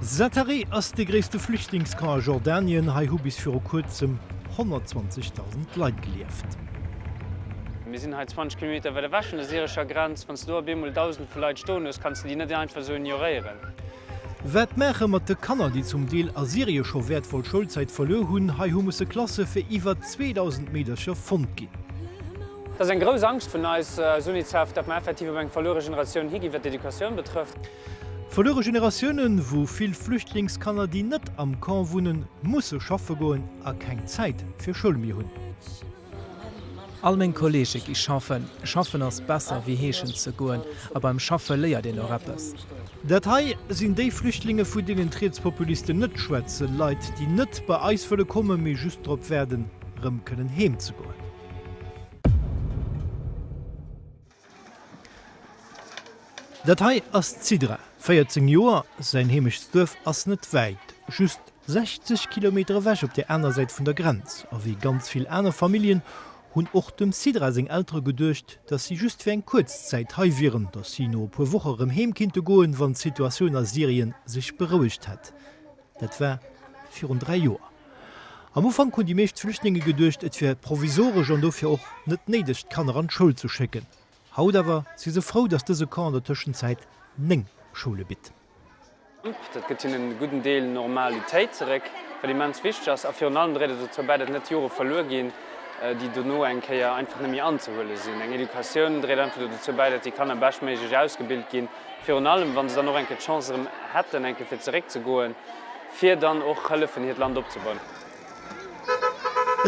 Zaatari ass de gréste Flüchtlingskar Jordanien hai hu bis fir kurzem 120.000 Leiit gelieft. Wir sind halt 20 Kilometer bei der waschen der syrischer Grenz, wenn du bemmol 1000 vielleicht Stunden ist, kannst du die nicht einfach so ignorieren. Wät Mäche mat de Kanner, die zum Deel Assyrie scho wertvoll Schulzeit verlö hunn, hai hu musse Klasse fir iwwer 2000 Meterscher Fund gin. Das ist eine große Angst von uns UNICEF, dass man effektiv eine verlorene Generation hier, was die Education betrifft. Verlore Generationen, wo viel Flüchtlingskanner, die net am Camp wohnen, musse schaffe goen a keng Zeit fir Schulmi hunn. All mein Kollegig ich schaffen ass besser wie heechen ze goen, aber beim Schaffe leier den Rappers. Datei sind déi Flüchtlinge vu denen Trietspopulisten net schwätze Leiit, die net bei Eisfëlle komme méi just op werden, rëm kënnen heem ze goen. Datei ass Zidra, 14 Joer, sein heimischs Dörf ass net weit, just 60 Kilometer wäch op der einer Seite vun der Grenz, a wie ganz viel aner Familien hunn och dem Zidra seg Ältere gedurcht, dat sie just fir eng Kurzzeit hei viren, dat sie no pu wocherem Heemkinde goen, wann d'Situatioun a Syrien sich beruhigt hat. Dat war 4 Joer. Am Ufang kun die meescht Flüchtlinge gedurcht, et fir provisorisch an dofir och net nedecht Kanner an Schul zu schicken. Haut awer si se froh, dats dëse Kan an der Tëschenzeit neng Schule bit. Das gibt in einen guten Teil Normalität zurück, weil die Menschen wichtig ist, auf jeden Fall dazu bei, dass nicht Jahre verloren gehen, die du nur einfach nicht mehr anzuholen sind. Eine Education dreht einfach dazu bei, dass die Kinder bestmöglich ausgebildet gehen. Vor allem, wenn sie dann noch eine Chance hätten, für zurückzugehen, für dann auch helfen, hier das Land aufzubauen.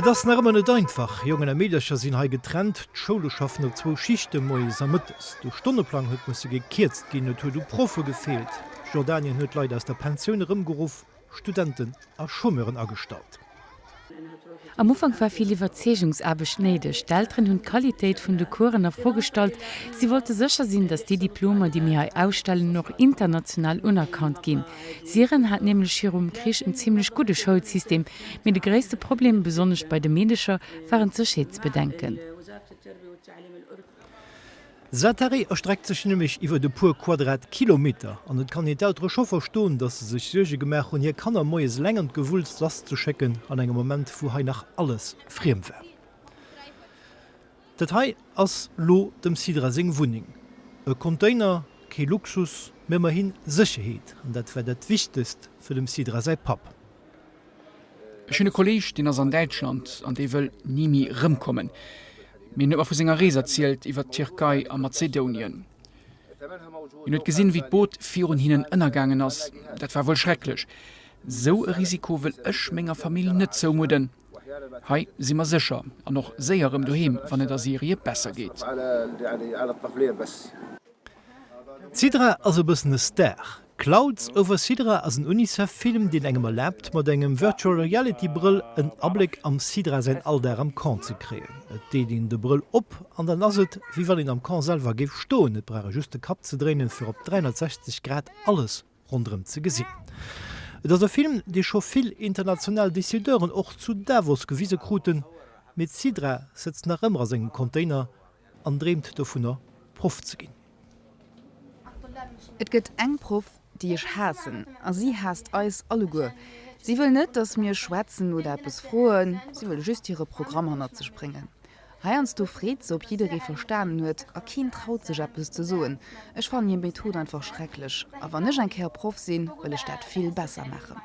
Das närmer net einfach. Jungen Medischer sind hai getrennt, d'Schule schaffen op 2 Schichte moes am Mëttes. Du Stundeplan huet muss gekierzt gin net du Profe gefehlt. Jordanien huet leider aus der Pensionioun ëmgeruf, Studenten a Schummeren astalt. Am Ufang war viel Iwerzeechungsarbe schneidesch. D'Eltern hunn Qualitätit vun de Kuren vorgestalt. Sie wollte sicher sinn, dass die Diplome, die mir ausstellen, noch international unerkannt gin. Syrien hat nämlich hier Krisch ein ziemlich gutes Schulsystem. Mit de größte Problem besonders bei de Medischer waren Sicherheitsbedenken. Zaatari erstreckt sich nämlich iwwer de pur Quadratkilometer an et kann net ältere Schoffer stoen, dat se sich Suge gemerk hun hier kann er moes längend gewulst last zu schecken an engem Moment wo hai nach alles friem wär. Dat hai ass lo dem Sidra seng Wuning. E Container, ke Luxus, mémmer hin Sicherheet an dat wär dat wichtigst fir dem Sidra sei Pap. Schöne Kolleg, den ass an Deutschland an dei wëll nimi rëmkommen. Min wer vu senger Rees erzielt iwwer Türkei a Mazedonien. In huet gesinn wie d'Boot virun hinnen ënnergangen ass, dat war wohl schrecklech. So e Risiko will ech méger Familie net zo muden. Hei si immer sicher an noch séierem doheem, wann et der Serie besser geht. Zidra as e bëssen Ster. Clouds over Sidra as een UNICEF-Film, den engem erlaubt, mat engem Virtual Reality-Brill en Abblick am Sidra sein Alter am Kan zu kreen. Et deet in de Brill op, an der naset, wie weil ihn am Kan selber geef stoen, et brauche juste Kap zu drehen, für op 360 Grad alles rundum zu gesinn. Das ist ein Film, der schon viel international Decideuren auch zu Davos gewiese kruten. Mit Sidra sitzt nach immer seinen Container und dreamt davon, Prof zu gehen. Et gëtt eng Prof, die ich hassen, an sie hasst eis alle go. Sie will net, dass mir schwätzen oder bis frohen, sie will just ihre Programme zu springen. Heernst du Fred, so ob jeder verstanden huet, a kind traut sich bis zu soen. Ich fand die Methode einfach schrecklich, aber nicht ein Kerl Prof sehen, will ich das viel besser machen.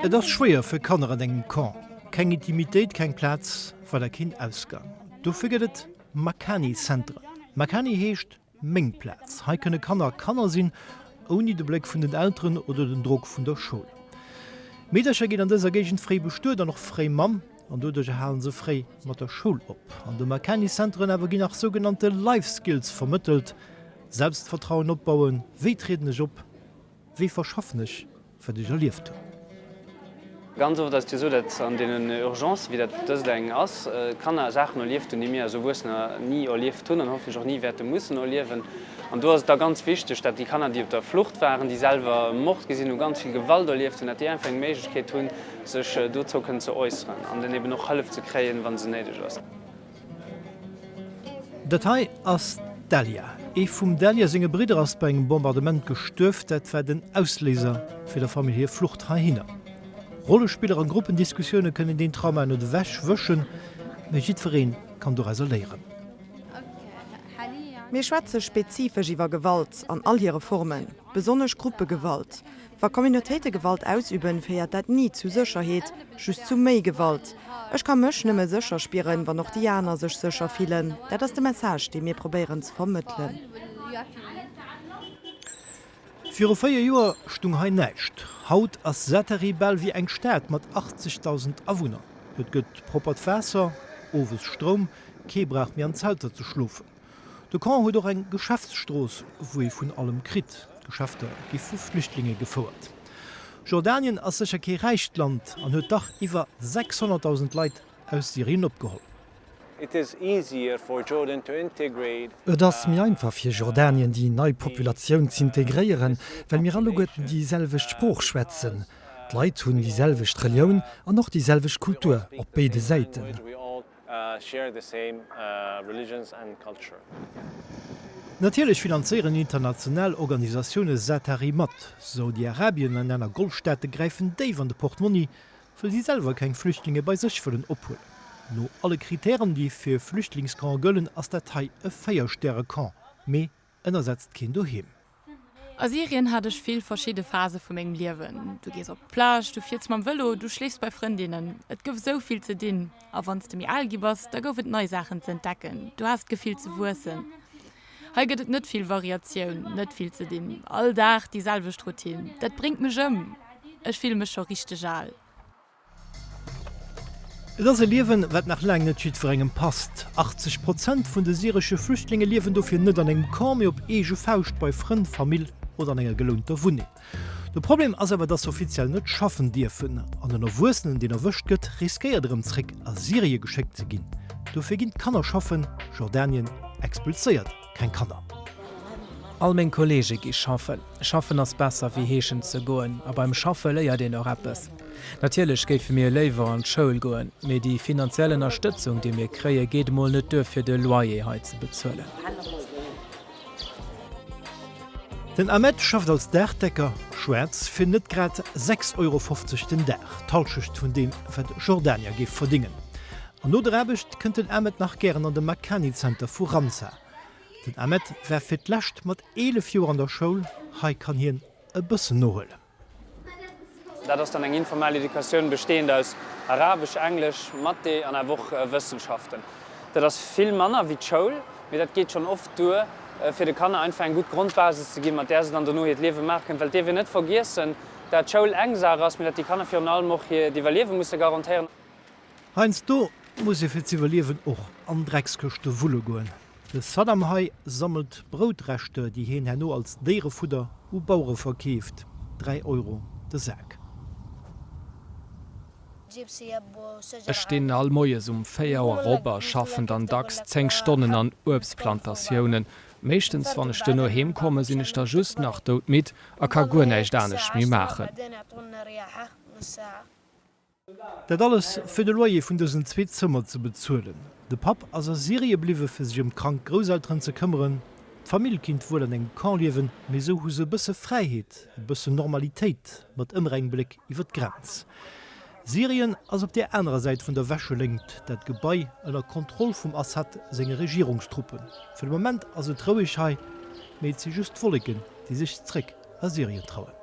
Das ist schwer für Kanner an engem Kan. Keine Intimität, kein Platz, war der Kind Ausgang. Du figert Makani Center. Makani heescht Mengplatz. Hier können Kanner sinn, ohne den Blick von den Eltern oder den Druck von der Schule. Medischer geht an dieser Gegend frei bestört, noch frei Mam, und dadurch halen sie frei mit der Schule ab. An den Makani Zentren aber gehen auch sogenannte Life Skills vermittelt. Selbstvertrauen aufbauen, wie treten ich ab, wie verschaffen ich für dich erlebt. Ganz oft ist es so, dass an den Urgenz, wie das Ding ist, kann er Sachen erlebt und nicht mehr so was nie erlebt tun und hoffentlich auch nie werden müssen erleben. Und da ist da ganz wichtig, dass die Kinder, die auf der Flucht waren, die selber Mord gesehen und ganz viel Gewalt erlebt und dass die einfach eine Möglichkeit haben, sich dazu zu äußern und dann eben noch Hilfe zu kriegen, wenn sie nötig ist. Datei ass Dalia. Vum Dalia singe Brider ass bei engem Bombardement gestëft, dat war den Ausleser fir der Familie Flucht ha hinne. Rollespieler an Gruppendiskussionioune kënnen den Trauma no de wäch wëschen, méi jietvereen kann do isolieren. Mir schwätze spezifisch iwwer Gewalt an all ihre Formen, besonnech Gruppegewalt. Wa Communitéitegewalt ausüben, fir dat nie zu Sicherheet, just zu méi Gewalt. Ech kann mech nëmme sicher spieren, wann noch Diana sech sicher fielen. Dat ass de Message, die mir probieren zu vermitteln. Für 4 Joer stung hai nächt. Haut ass Sätterie bell wie eng Staat mat 80.000 Awunner. Et gëtt propert Fässer, owes Strom, kebrach mir an Zelter zu schlufen. De Kan huet doch eng Geschäftsstroos, woi vun allem krit. Geschäfter gi vu Flüchtlinge gefoert. Jordanien ass secher ke Reichtland an huet Dach iwwer 600.000 Leiit aus Syrien opgeholt. Et ass mir einfach fir Jordanien die neii Populationun zu integrieren, well mir alle Gotten dieselwecht Spruch schwätzen. D'Leit hunn dieselwecht Religioun an noch dieselwech Kultur op beide Seiten. Natürlich finanzieren international Organisationen Satari mat, so die Arabien an einer Golfstätte greifen déi an de Portemonnaie, für sie selber kein Flüchtlinge bei sich vullen opholen. No alle Kriterien, die fir Flüchtlingskan gëllen ass Datei e Feiersterre kan, méi ënnersetzt kind du hem. Aus Syrien hatte ich viel verschiedene Phasen von meinem Leben. Du gehst auf die Plage, du fährst mit dem Velo, du schläfst bei Freundinnen. Es gibt so viel zu tun. Aber wenn du mir all gibst, da gibt es neue Sachen zu entdecken. Du hast viel zu wurzeln. Heute gibt es nicht viel Variation, nicht viel zu tun. Alltag dieselbe Routine. Das bringt mich um. Ich fühle mich schon richtig all. Das Leben wat nach lang net schiedverrengen passt. 80% vun de syrische Flüchtlinge liewen dofir net an engem Kam op ege fauscht bei Fren, Famill oder an enger gelohnter Wunne. De Problem ass awer das offiziell net schaffen Dirfen. An den Erwursenen, den wëcht gëtt, riskeiert Zrick a Syrie gescheckt ze ginn. Dofir ginnt Kanner schaffen, Jordanien expulséiert, kein Kanner. All mein Kollegig ich schaffen ass besser wie heechen ze goen, aber beim Schaffe leier den auch Rappes. Natürlich géif mir Leiwer an Schoul goen, méi die finanzielle Unterstützung, die mir kree, geht mo net dür fir de Loierheit ze bezzuelen. Den Ahmed schafft als Dachdecker Schwärz findet grad 6,50 € den Dach, Talschicht vun dem fir Jordanier gif verdingen. An no derbecht kënnt den Ahmed nach gern an dem Makani Center vu Ramsa. Den Ahmed wär fir d'lächt mat 11 Joer an der Schoul, hai kann hien e bëssen nohole. Dat ass dann eng informelle Edukaun bestehend aus Arabisch, Englisch, Mathe an der Woch Wissenschaften. Dat ass vill Manner wie d'Schoul, wie dat geht schon oft due, fir de Kanner einfach en gut Grundbasis ze gi, mat der se dann no et Lewe machen, Well dewe net vergissen, dat Schoul eng ass mit dat die Kanner fir allem och hier die Lewe muss garantieren. Heinz do muss fir zivaluwen och an Drecksköchte Wulle goen. De Saddam Hai sammelt Brotrechte, die hien herno als Deerefutter u Bauure verkkeft. 3 € de Säck. Es stehen all Moies 4 Robber schaffen an dacks 10 Stonnen an Obstplantationen. Mechtens wann ich no hemkomme, sinn ich da just nach dort mit, a ka goneich danech mi machen. Dat alles fir de Loie vun dëssen 2 Zimmer ze bezuelen. De Pap as a Syrie bliwe fir sich krank Groseltern ze kümmern. Familiekind wo an eng Kan liewen, me so hu se bësse Freiheet, bësse Normalitéit, mat ëmrengblick iwwer d Grenz. Syrien ass op der anderen Seite vun der Wäsche lenkt, dat Gebei ënner Kontrolle vum Assad senge Regierungstruppen. Für den Moment as Trouigkeit méet sie just Folligen, die sich zréck a Syrien trauen.